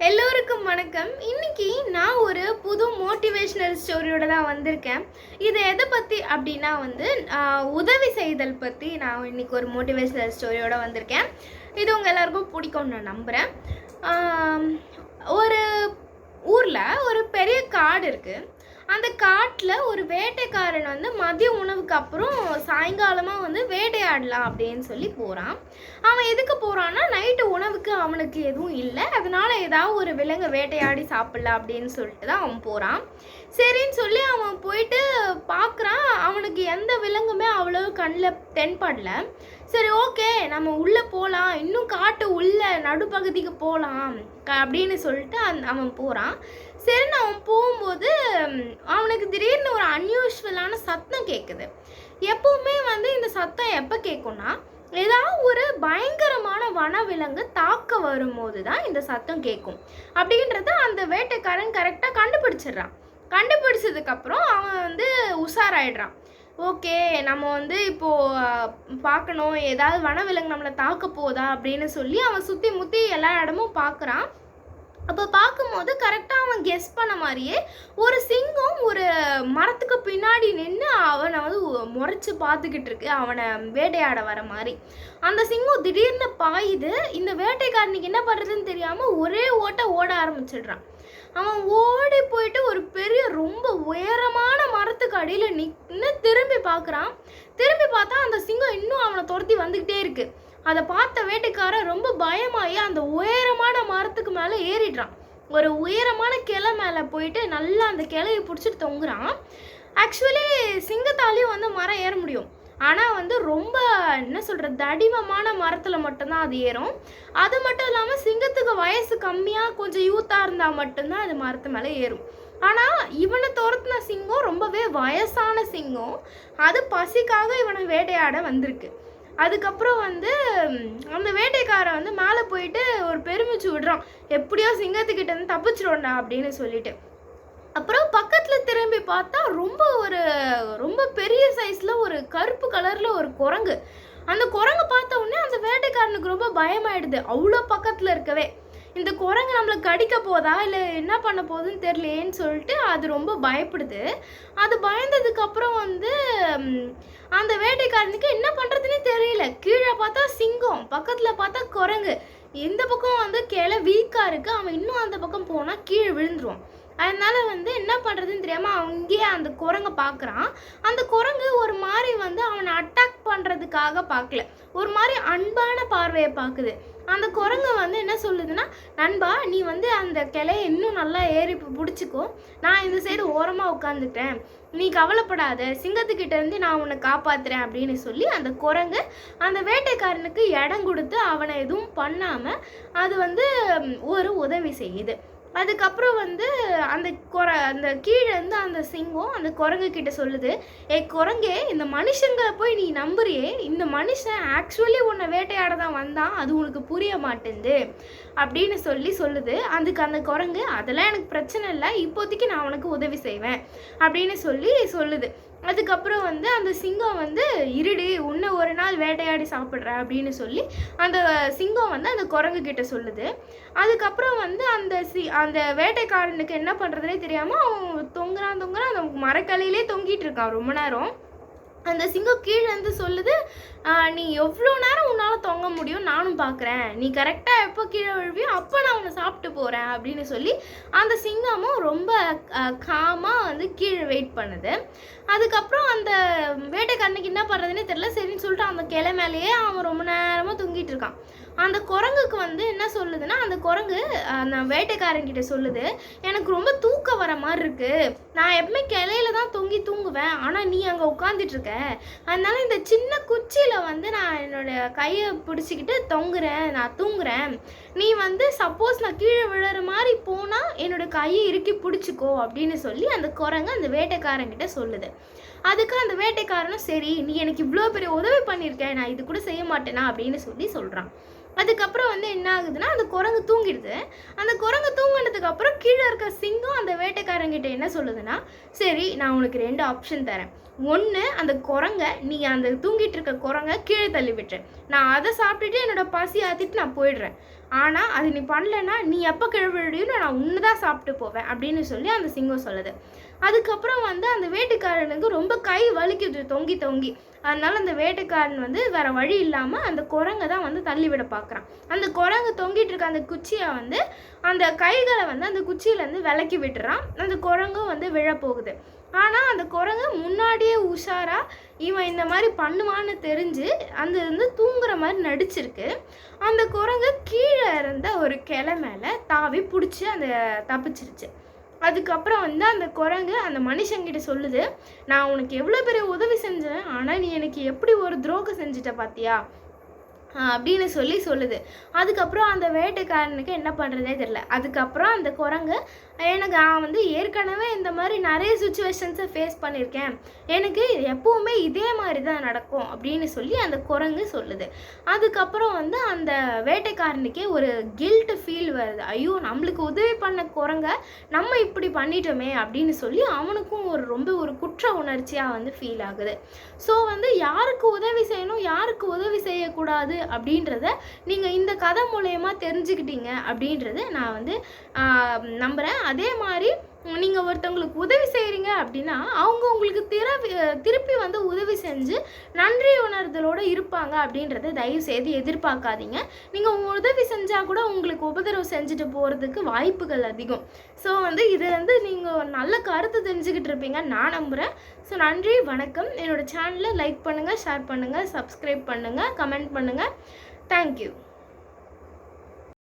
எல்லோருக்கும் வணக்கம். இன்னைக்கு நான் ஒரு புது மோட்டிவேஷனல் ஸ்டோரியோட தான் வந்திருக்கேன். இது எதை பற்றி அப்படின்னா உதவி செய்தல் பற்றி நான் இன்னைக்கு ஒரு மோட்டிவேஷனல் ஸ்டோரியோட வந்திருக்கேன். இது உங்கள் எல்லாருக்கும் பிடிக்கும்னு நான் நம்புகிறேன். ஒரு ஊரில் ஒரு பெரிய காடு இருக்குது. அந்த காட்டில் ஒரு வேட்டைக்காரன் மதிய உணவுக்கு அப்புறம் சாயங்காலமாக வேட்டையாடலாம் அப்படின்னு சொல்லி போகிறான். அவன் எதுக்கு போகிறான்னா, நைட்டு உணவுக்கு அவனுக்கு எதுவும் இல்லை, அதனால் ஏதாவது ஒரு விலங்கு வேட்டையாடி சாப்பிட்லாம் அப்படின்னு சொல்லிட்டு தான் அவன் போகிறான். சரின்னு சொல்லி அவன் போயிட்டு பார்க்குறான். அவனுக்கு எந்த விலங்குமே அவ்வளோ கண்ணில் தென்படல. சரி, ஓகே, நம்ம உள்ளே போகலாம், இன்னும் காட்டு உள்ள நடுப்பகுதிக்கு போகலாம் அப்படின்னு சொல்லிட்டு அவன் போகிறான். சரின்னு அவன் போகும்போது அவனுக்கு திடீர்னு ஒரு அன்யூஷுவலான சத்தம் கேட்குது. எப்பவுமே இந்த சத்தம் எப்போ கேட்கும்னா, ஏதாவது ஒரு பயங்கரமான வனவிலங்கு தாக்க வரும்போது தான் இந்த சத்தம் கேட்கும் அப்படின்றத அந்த வேட்டைக்காரன் கரெக்டாக கண்டுபிடிச்சிடுறான். கண்டுபிடிச்சதுக்கப்புறம் அவன் உஷாராயிடுறான். ஓகே, நம்ம இப்போது பார்க்கணும், ஏதாவது வனவிலங்கு நம்மளை தாக்க போதா அப்படின்னு சொல்லி அவன் சுற்றி முற்றி எல்லா இடமும் பார்க்குறான். அப்போ பார்க்கும்போது கரெக்டாக அவன் கெஸ் பண்ண மாதிரியே ஒரு சிங்கம் ஒரு மரத்துக்கு பின்னாடி நின்று அவனை முறைச்சி பார்த்துக்கிட்டு இருக்கு, அவனை வேட்டையாட வர மாதிரி. அந்த சிங்கம் திடீர்னு பாயுது. இந்த வேட்டைக்காரனுக்கு என்ன பண்ணுறதுன்னு தெரியாமல் ஒரே ஓட ஆரம்பிச்சிடுறான். அவன் ஓடி போயிட்டு ஒரு பெரிய ரொம்ப உயரமான மரத்துக்கு அடியில் நின்று திரும்பி பார்க்குறான். திரும்பி பார்த்தா அந்த சிங்கம் இன்னும் அவனை துரத்தி வந்துக்கிட்டே இருக்கு. அதை பார்த்த வேட்டைக்காரன் ரொம்ப பயமாகி அந்த உயரமான மரத்துக்கு மேலே ஏறிடுறான். ஒரு உயரமான கிளை மேலே போயிட்டு நல்லா அந்த கிளையை பிடிச்சிட்டு தொங்குறான். ஆக்சுவலி சிங்கத்தாலையும் மரம் ஏற முடியும், ஆனால் ரொம்ப என்ன சொல்கிறது, தடிமமான மரத்தில் மட்டும்தான் அது ஏறும். அது மட்டும் இல்லாமல் சிங்கத்துக்கு வயசு கம்மியாக கொஞ்சம் யூத்தாக இருந்தால் மட்டும்தான் அது மரத்து மேலே ஏறும். ஆனால் இவனை துரத்துன சிங்கம் ரொம்பவே வயசான சிங்கம். அது பசிக்காக இவனை வேட்டையாட வந்திருக்கு. அதுக்கப்புறம் அந்த வேட்டைக்காரன் மேலே போயிட்டு ஒரு பெருமிச்சு விடுறான், எப்படியோ சிங்கத்துக்கிட்ட தப்பிச்சிடும்டா அப்படின்னு சொல்லிட்டு. அப்புறம் பக்கத்தில் திரும்பி பார்த்தா ரொம்ப பெரிய சைஸில் ஒரு கருப்பு கலரில் ஒரு குரங்கு. அந்த குரங்கு பார்த்த உடனே அந்த வேட்டைக்காரனுக்கு ரொம்ப பயமாயிடுது. அவ்வளோ பக்கத்தில் இருக்கவே இந்த குரங்கு நம்மளை கடிக்க போதா இல்லை என்ன பண்ண போகுதுன்னு தெரியலேன்னு சொல்லிட்டு அது ரொம்ப பயப்படுது. அது பயந்ததுக்கப்புறம் அந்த வேட்டைக்காரனுக்கு என்ன பண்ணுறதுன்னே தெரியல. கீழே பார்த்தா சிங்கம், பக்கத்தில் பார்த்தா குரங்கு. இந்த பக்கம் கிளை வீக்காக இருக்குது, அவன் இன்னும் அந்த பக்கம் போனால் கீழே விழுந்துருவான். அதனால என்ன பண்ணுறதுன்னு தெரியாமல் அவன் இங்கேயே அந்த குரங்கை பார்க்குறான். அந்த குரங்கு ஒரு மாதிரி அவனை அட்டாக் பண்ணுறதுக்காக பார்க்கல, ஒரு மாதிரி அன்பான பார்வையை பார்க்குது. அந்த குரங்கு என்ன சொல்லுதுன்னா, நண்பா, நீ அந்த கிளையை இன்னும் நல்லா ஏறி பிடிச்சிக்கோ, நான் இந்த சைடு ஓரமாக உட்காந்துட்டேன், நீ கவலைப்படாத, சிங்கத்துக்கிட்ட நான் உன்னை காப்பாற்றுறேன் அப்படின்னு சொல்லி அந்த குரங்கு அந்த வேட்டைக்காரனுக்கு இடம் கொடுத்து அவனை எதுவும் பண்ணாமல் அது ஒரு உதவி செய்யுது. அதுக்கப்புறம் அந்த கீழே அந்த சிங்கம் அந்த குரங்கு கிட்ட சொல்லுது, குரங்கே, இந்த மனுஷங்களை போய் நீ நம்புறியே, இந்த மனுஷன் ஆக்சுவலி உன்னை வேட்டையாட தான் வந்தான், அது உனக்கு புரிய மாட்டேங்குது அப்படின்னு சொல்லுது. அதுக்கு அந்த குரங்கு, அதெல்லாம் எனக்கு பிரச்சனை இல்லை, இப்போதைக்கு நான் உனக்கு உதவி செய்வேன் அப்படின்னு சொல்லுது. அதுக்கப்புறம் அந்த சிங்கம் இருடி, உன்னை ஒரு நாள் வேட்டையாடி சாப்பிட்ற அப்படின்னு சொல்லி அந்த சிங்கம் அந்த குரங்கு கிட்ட சொல்லுது. அதுக்கப்புறம் அந்த வேட்டைக்காரனுக்கு என்ன பண்ணுறதுனே தெரியாமல் அவன் தொங்குறான் அந்த மரக்கலையிலே தொங்கிட்டு இருக்கான் ரொம்ப நேரம். அந்த சிங்கம் கீழே சொல்லுது, நீ எவ்வளோ நேரம் உன்னால் தொங்க முடியும் நானும் பார்க்குறேன், நீ கரெக்டாக எப்போ கீழே விழுவியோ அப்போ நான் உன்னை சாப்பிட்டு போகிறேன் அப்படின்னு சொல்லி அந்த சிங்கமும் ரொம்ப காமாக கீழே வெயிட் பண்ணுது. அதுக்கப்புறம் அந்த வேட்டைக்காரனுக்கு என்ன பண்ணுறதுனே தெரியல. சரின்னு சொல்லிட்டு அந்த கிளை மேலேயே அவன் ரொம்ப நேரமாக தொங்கிட்டு இருக்கான். அந்த குரங்குக்கு என்ன சொல்லுதுன்னா, அந்த குரங்கு அந்த வேட்டைக்காரங்கிட்ட சொல்லுது, எனக்கு ரொம்ப தூக்கம் வர மாதிரி இருக்குது, நான் எப்பவுமே கிளையில தான் தூங்குவேன், ஆனால் நீ அங்கே உட்காந்துட்ருக்க, அதனால இந்த சின்ன குச்சியில் நான் என்னோடய கையை பிடிச்சிக்கிட்டு நான் தூங்குறேன், நீ சப்போஸ் நான் கீழே விழுற மாதிரி போனால் என்னோடய கையை இறுக்கி பிடிச்சிக்கோ அப்படின்னு சொல்லி அந்த குரங்கு அந்த வேட்டைக்காரங்கிட்ட சொல்லுது. அதுக்கு அந்த வேட்டைக்காரனும், சரி, நீ எனக்கு இவ்வளோ பெரிய உதவி பண்ணியிருக்கேன், நான் இது கூட செய்ய மாட்டேனா அப்படின்னு சொல்கிறான். அதுக்கப்புறம் என்ன ஆகுதுன்னா, அந்த குரங்கு தூங்கிடுது. அந்த குரங்கு தூங்கினதுக்கு அப்புறம் கீழே இருக்க சிங்கம் அந்த வேட்டைக்காரங்கிட்ட என்ன சொல்லுதுன்னா, சரி, நான் உனக்கு 2 ஆப்ஷன் தரேன். ஒன்று, அந்த குரங்கை நீ அந்த தூங்கிட்டு இருக்க குரங்கை கீழே தள்ளி விட்டுரு, நான் அதை சாப்பிட்டுட்டு என்னோட பசி ஆற்றிட்டு நான் போயிடுறேன். ஆனால் அது நீ பண்ணலைன்னா நீ எப்போ கிழவிடியும் நான் உன்னை தான் சாப்பிட்டு போவேன் அப்படின்னு சொல்லி அந்த சிங்கம் சொல்லுது. அதுக்கப்புறம் வந்து அந்த வேட்டைக்காரனுக்கு ரொம்ப கை வலிக்குது தொங்கி தொங்கி. அதனால அந்த வேட்டைக்காரன் வந்து வேற வழி இல்லாமல் அந்த குரங்கை தான் வந்து தள்ளிவிட பார்க்குறான். அந்த குரங்கு தொங்கிட்டு இருக்க அந்த குச்சியை வந்து அந்த கைகளை வந்து அந்த குச்சியிலேருந்து விலக்கி விட்டுறான். அந்த குரங்கும் வந்து விழப்போகுது. ஆனால் அந்த குரங்கு முன்னாடியே உஷாரா இவன் இந்த மாதிரி பண்ணுவான்னு தெரிஞ்சு அந்த வந்து தூங்குற மாதிரி நடிச்சிருக்கு. அந்த குரங்கு கீழே இருந்த ஒரு கிளை மேலே தாவி பிடிச்சி அந்த தப்பிச்சிருச்சு. அதுக்கப்புறம் வந்து அந்த குரங்கு அந்த மனுஷங்கிட்ட சொல்லுது, நான் உனக்கு எவ்வளோ பெரிய உதவி செஞ்சேன், ஆனால் நீ எனக்கு எப்படி ஒரு துரோகம் செஞ்சுட்ட பார்த்தியா அப்படின்னு சொல்லுது. அதுக்கப்புறம் அந்த வேட்டைக்காரனுக்கு என்ன பண்ணுறதே தெரியல. அதுக்கப்புறம் அந்த குரங்கு எனக்கு நான் வந்து ஏற்கனவே இந்த மாதிரி நிறைய சுச்சுவேஷன்ஸை ஃபேஸ் பண்ணியிருக்கேன், எனக்கு எப்போவுமே இதே மாதிரி தான் நடக்கும் அப்படின்னு சொல்லி அந்த குரங்கு சொல்லுது. அதுக்கப்புறம் வந்து அந்த வேட்டைக்காரனுக்கே ஒரு கில்ட் ஃபீல் வருது. ஐயோ, நம்மளுக்கு உதவி பண்ண குரங்க நம்ம இப்படி பண்ணிட்டோமே அப்படின்னு சொல்லி அவனுக்கும் ரொம்ப ஒரு குற்ற உணர்ச்சியாக வந்து ஃபீல் ஆகுது. ஸோ வந்து யாருக்கு உதவி செய்யணும், யாருக்கு உதவி செய்யக்கூடாது அப்படின்றத நீங்கள் இந்த கதை மூலயமா தெரிஞ்சுக்கிட்டீங்க அப்படின்றத நான் வந்து நம்புகிறேன். அதே மாதிரி நீங்கள் ஒருத்தவங்களுக்கு உதவி செய்கிறீங்க அப்படின்னா அவங்க உங்களுக்கு திருப்பி வந்து உதவி செஞ்சு நன்றி உணர்தலோடு இருப்பாங்க அப்படின்றத தயவு செய்து எதிர்பார்க்காதீங்க. நீங்கள் உதவி செஞ்சால் கூட உங்களுக்கு உபதிரவம் செஞ்சுட்டு போகிறதுக்கு வாய்ப்புகள் அதிகம். ஸோ வந்து இது வந்து நீங்கள் நல்ல கருத்து தெரிஞ்சுக்கிட்டு இருப்பீங்கன்னு நான் நம்புகிறேன். ஸோ நன்றி, வணக்கம். என்னோடய சேனலை லைக் பண்ணுங்கள், ஷேர் பண்ணுங்கள், சப்ஸ்கிரைப் பண்ணுங்கள், கமெண்ட் பண்ணுங்கள். தேங்க்யூ.